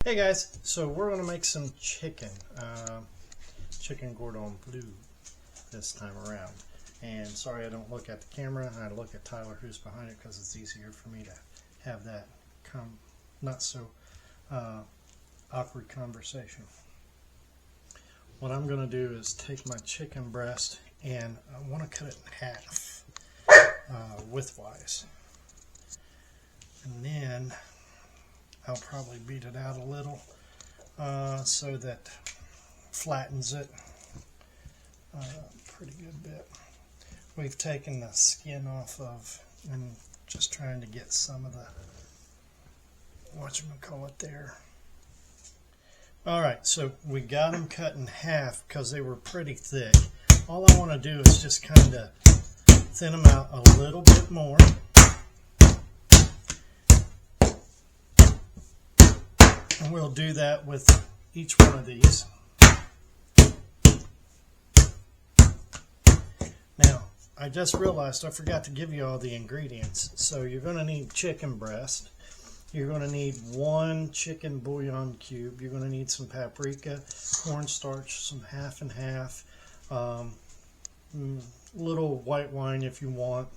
Hey guys, so we're going to make some chicken Cordon Bleu this time around. And sorry I don't look at the camera, I look at Tyler who's behind it because it's easier for me to have that not so awkward conversation. What I'm going to do is take my chicken breast and I want to cut it in half widthwise. And then I'll probably beat it out a little so that flattens it pretty good bit. We've taken the skin off of and just trying to get some of the whatchamacallit there. Alright, so we got them cut in half because they were pretty thick. All I want to do is just kind of thin them out a little bit more. And we'll do that with each one of these. Now, I just realized I forgot to give you all the ingredients. So you're going to need chicken breast. You're going to need 1 chicken bouillon cube. You're going to need some paprika, cornstarch, some half and half, little white wine if you want.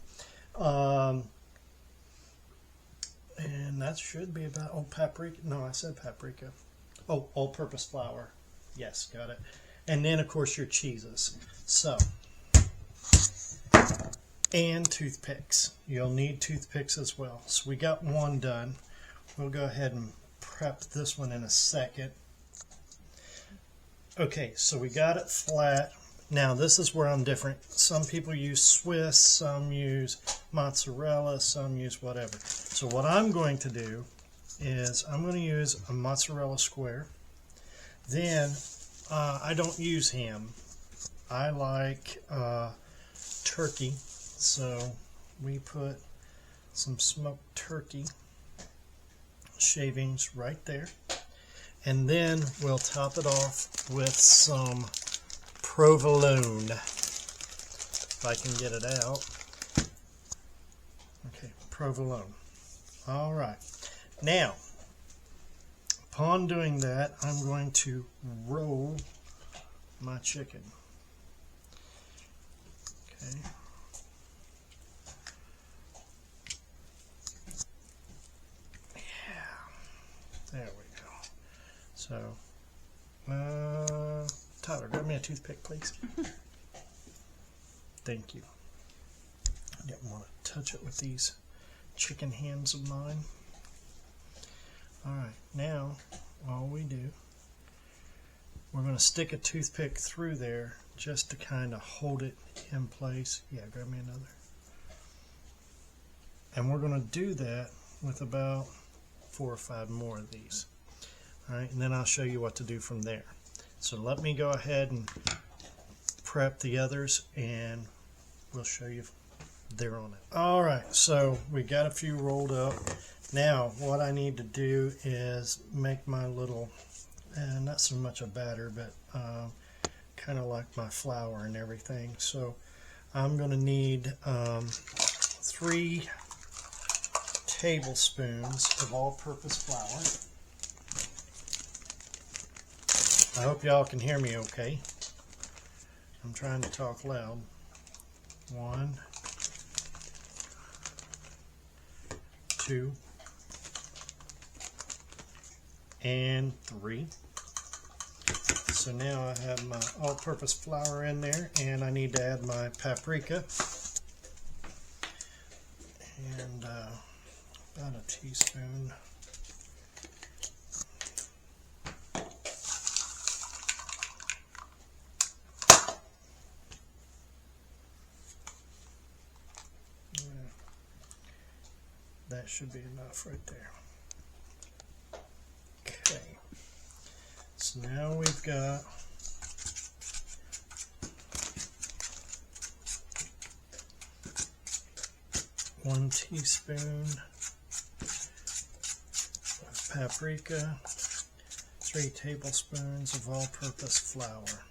And that should be about, paprika. No, I said paprika. Oh, all-purpose flour. Yes, got it. And then, of course, your cheeses. So, and toothpicks. You'll need toothpicks as well. So we got one done. We'll go ahead and prep this one in a second. Okay, so we got it flat. Now, this is where I'm different. Some people use Swiss, some use mozzarella, some use whatever. So what I'm going to do is I'm going to use a mozzarella square. Then I don't use ham. I like turkey. So we put some smoked turkey shavings right there. And then we'll top it off with some Provolone, if I can get it out. Okay, Provolone. All right. Now, upon doing that, I'm going to roll my chicken. Okay. Yeah. There we go. So, Tyler, grab me a toothpick, please. Thank you. I didn't want to touch it with these chicken hands of mine. Alright, now all we do, we're going to stick a toothpick through there just to kind of hold it in place. Yeah, grab me another. And we're going to do that with about 4 or 5 more of these. Alright, and then I'll show you what to do from there. So let me go ahead and prep the others and we'll show you there on it. Alright, so we got a few rolled up. Now what I need to do is make my little, not so much a batter, but kind of like my flour and everything. So I'm going to need 3 tablespoons of all-purpose flour. I hope y'all can hear me okay. I'm trying to talk loud. 1, 2, and 3. So now I have my all-purpose flour in there, and I need to add my paprika. And about a teaspoon. That should be enough right there. Okay. So now we've got one teaspoon of paprika, 3 tablespoons of all-purpose flour.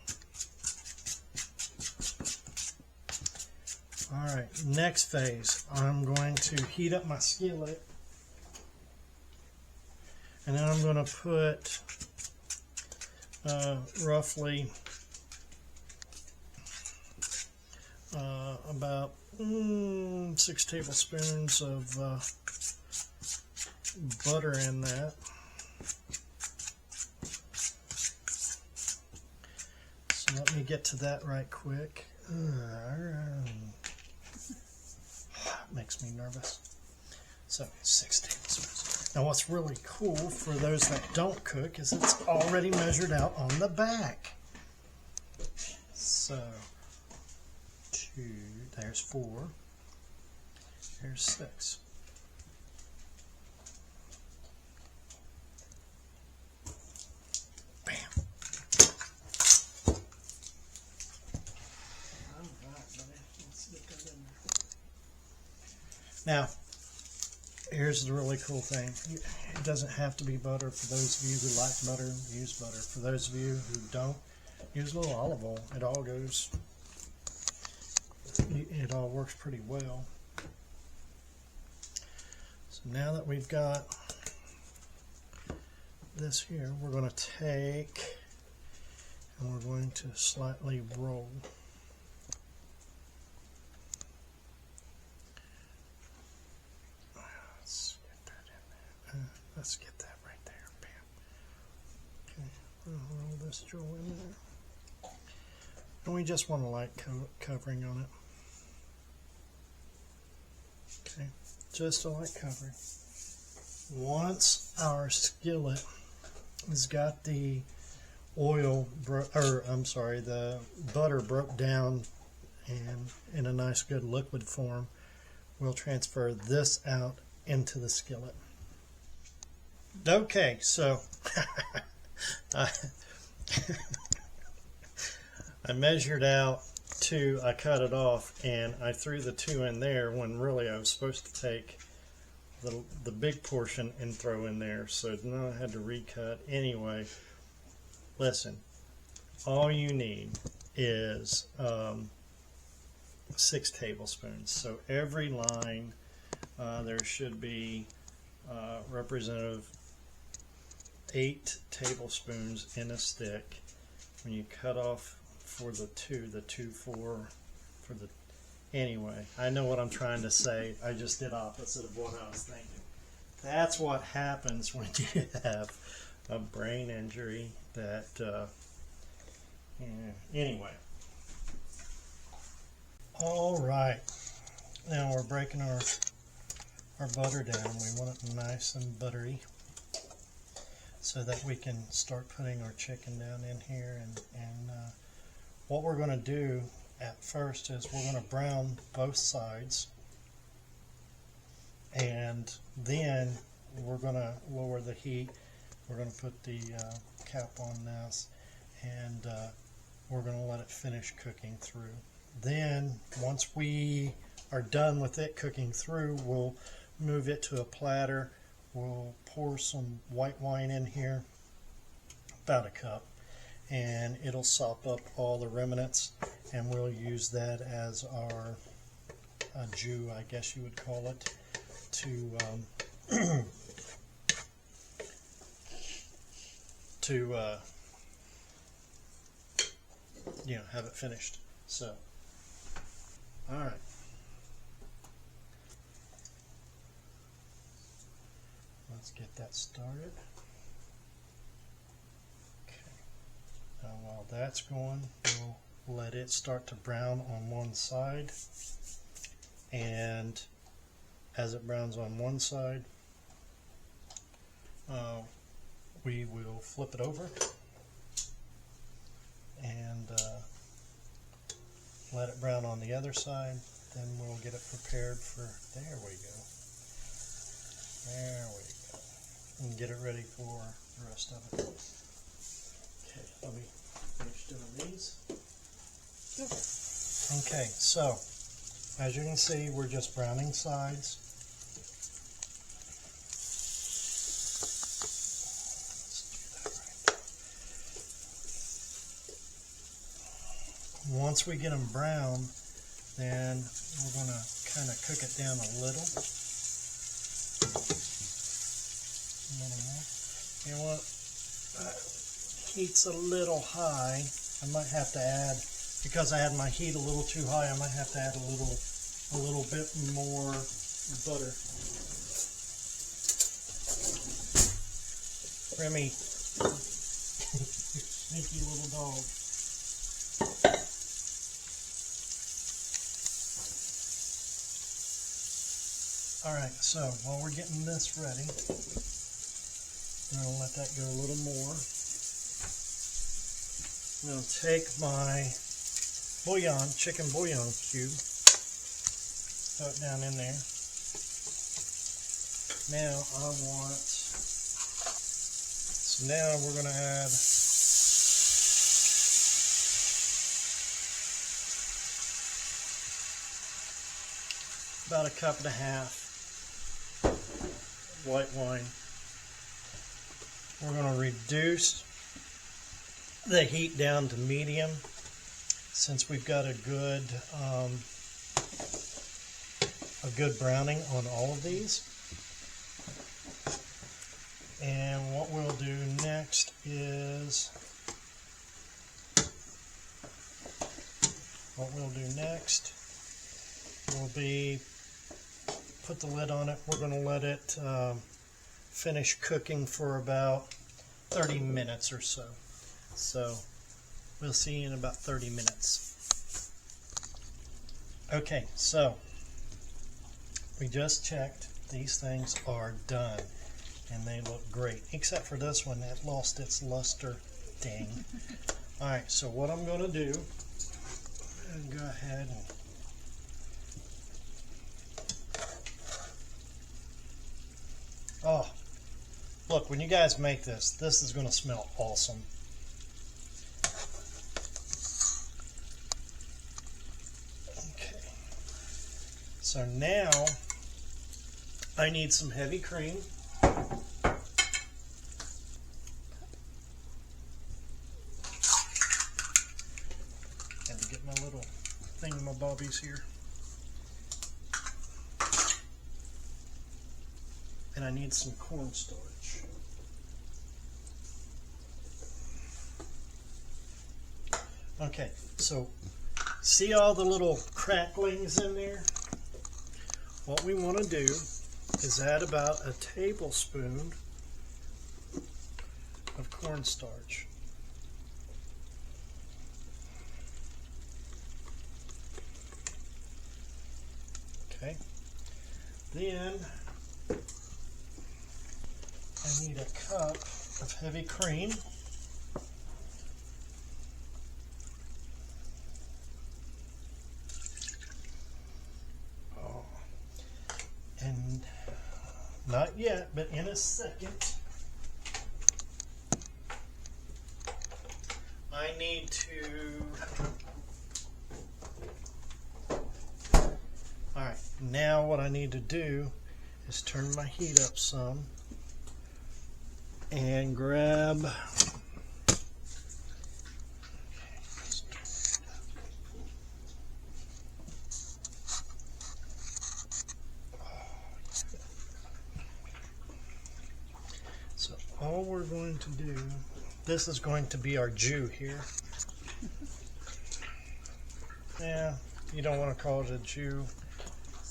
Alright, next phase, I'm going to heat up my skillet And then I'm going to put roughly about 6 tablespoons of butter in that. So let me get to that right quick. Makes me nervous. So 6 tablespoons. Now what's really cool for those that don't cook is it's already measured out on the back. So 2, there's 4, there's 6. Bam. Now, here's the really cool thing. It doesn't have to be butter. For those of you who like butter, use butter. For those of you who don't, use a little olive oil. It all works pretty well. So now that we've got this here, we're going to take and we're going to slightly roll. Let's get that right there. Bam. Okay, I'll roll this jewel in there. And we just want a light covering on it. Okay, just a light covering. Once our skillet has got the the butter broke down and in a nice good liquid form, we'll transfer this out into the skillet. Okay, so I measured out 2, I cut it off, and I threw the 2 in there when really I was supposed to take the big portion and throw in there. So now I had to recut. Anyway, listen, all you need is 6 tablespoons. So every line there should be representative 8 tablespoons in a stick. When you cut off for the 2, 4 for the, anyway, I know what I'm trying to say. I just did opposite of what I was thinking. That's what happens when you have a brain injury that, anyway. All right, now we're breaking our butter down. We want it nice and buttery so that we can start putting our chicken down in here. And what we're going to do at first is we're going to brown both sides, and then we're going to lower the heat. We're going to put the cap on this, and we're going to let it finish cooking through. Then once we are done with it cooking through, we'll move it to a platter. We'll pour some white wine in here, about a cup, and it'll sop up all the remnants, and we'll use that as our jus, I guess you would call it, to have it finished. So, all right. Let's get that started. Okay. Now while that's going, we'll let it start to brown on one side, and as it browns on one side, we will flip it over and let it brown on the other side. Then we'll get it prepared for, there we go. There we go. And get it ready for the rest of it. Okay, let me finish doing these. Okay, so as you can see, we're just browning sides. Once we get them brown, then we're going to kind of cook it down a little more. You want heat's a little high. I might have to add, because I had my heat a little too high, I might have to add a little bit more butter. Remy, sneaky little dog. Alright, so while we're getting this ready, I'm going to let that go a little more. I'm going to take my bouillon, chicken bouillon cube, throw it down in there. Now now we're going to add about 1.5 cups white wine. We're going to reduce the heat down to medium since we've got a good browning on all of these. And what we'll do next will be put the lid on it. We're going to let it finish cooking for about 30 minutes or so. So we'll see you in about 30 minutes. Okay, so we just checked. These things are done and they look great, except for this one that lost its luster. Dang. Alright, so what I'm going to do, go ahead and look, when you guys make this is going to smell awesome. Okay. So now I need some heavy cream. And to get my little thingamabobbies here. And I need some cornstarch. Okay, so see all the little cracklings in there? What we want to do is add about 1 tablespoon of cornstarch. Okay, then I need 1 cup of heavy cream. And not yet, but in a second, I need to... Alright, now what I need to do is turn my heat up some and grab so all we're going to do, this is going to be our jus here. Yeah, you don't want to call it a jus.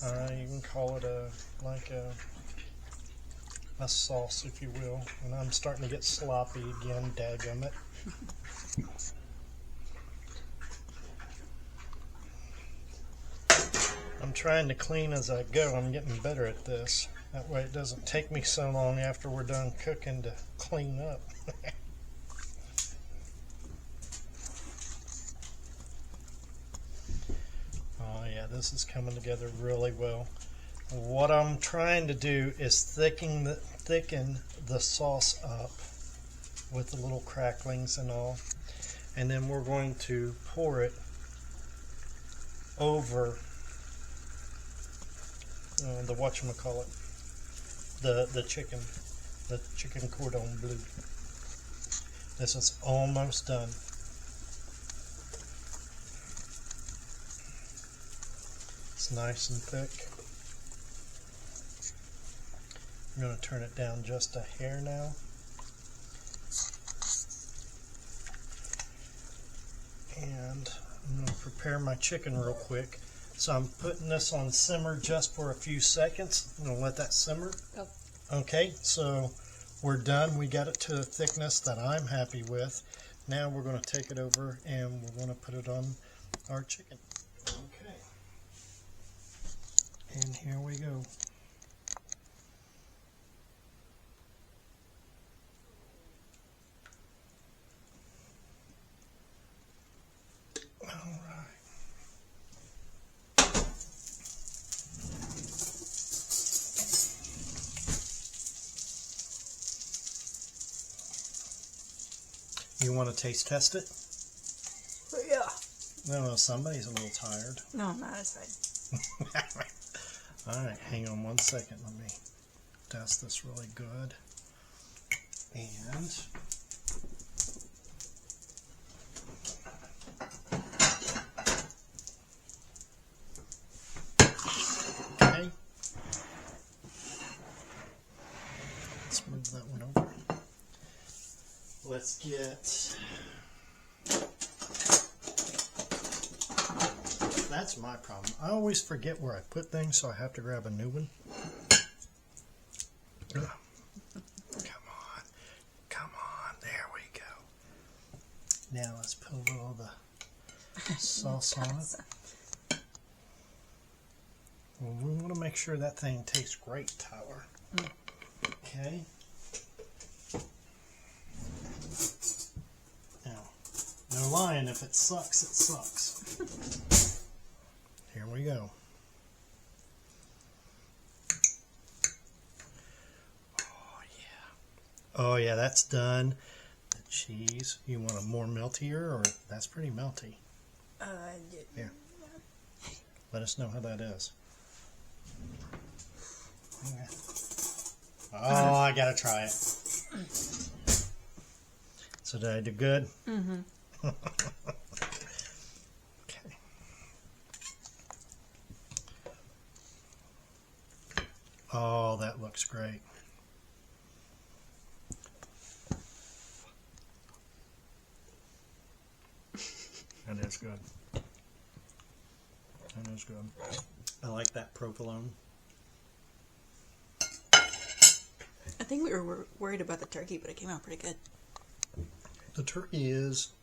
You can call it a sauce, if you will. And I'm starting to get sloppy again, dadgummit. I'm trying to clean as I go. I'm getting better at this. That way it doesn't take me so long after we're done cooking to clean up. Oh yeah, this is coming together really well. What I'm trying to do is thicken the sauce up with the little cracklings and all, and then we're going to pour it over the whatchamacallit, the chicken Cordon Bleu. This is almost done. It's nice and thick. I'm going to turn it down just a hair now. prepare my chicken real quick. So I'm putting this on simmer just for a few seconds. I'm going to let that simmer. Go. Okay, so we're done. We got it to a thickness that I'm happy with. Now we're going to take it over and we're going to put it on our chicken. Okay. And here we go. All right. You want to taste test it? Yeah. No, somebody's a little tired. No, I'm not. It's fine. All right, hang on 1 second. Let me dust this really good. And okay, let's move that one over. Let's get. That's my problem. I always forget where I put things, so I have to grab a new one. Ugh. Come on, there we go. Now let's put a little of the sauce on it. Well, we want to make sure that thing tastes great, Tyler. Okay. Now, no lying, if it sucks, it sucks. Here we go. Oh yeah. Oh yeah, that's done. The cheese. You want it more meltier, or that's pretty melty? Here. Let us know how that is. Okay. Oh, I gotta try it. So did I do good? Mm-hmm. Okay. Oh, that looks great. That is good. That is good. I like that provolone. I think we were worried about the turkey, but it came out pretty good. The turkey is...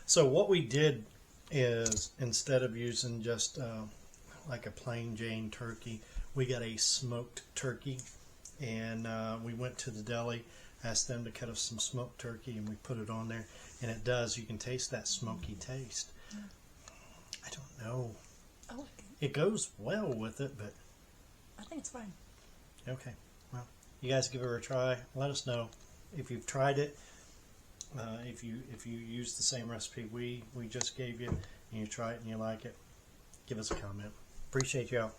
So what we did is, instead of using just like a plain Jane turkey, we got a smoked turkey, and we went to the deli, asked them to cut us some smoked turkey, and we put it on there, and it does. You can taste that smoky taste. Yeah. I don't know. I like it. It goes well with it, but I think it's fine. okay. Well, you guys give it a try. Let us know if you've tried it. If you use the same recipe we just gave you, and you try it and you like it, give us a comment. Appreciate y'all.